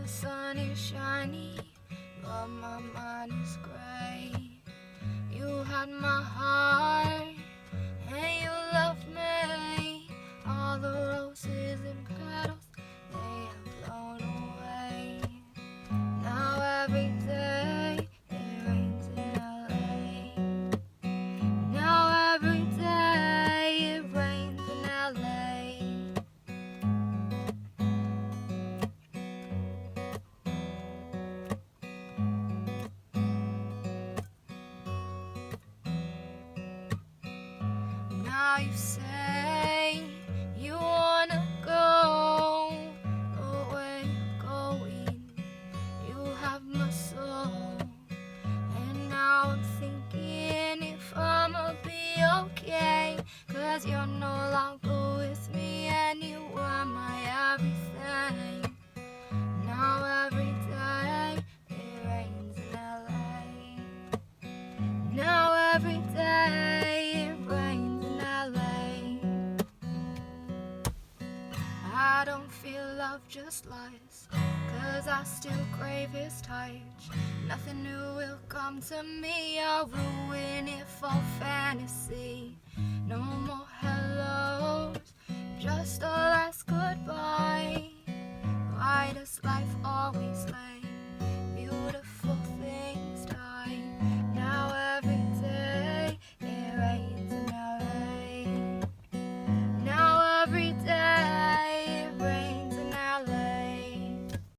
sun is shiny, but my mind is gray. You had my heart, and you loved me. All the roses and petals, they have blown away. Now every day it rains in LA. Now every day it rains in LA. Now you say you wanna go, but where you going? You have my soul, and now I'm thinking if I'ma be okay, 'cause you're no longer with me and you were my everything. Now every day it rains in LA. Now every day it rains in LA. I don't feel love, just lies, 'cause I still crave his touch. Nothing new will come to me, I'll ruin it for fantasy. No more hellos, just a last goodbye. Why does life always lay?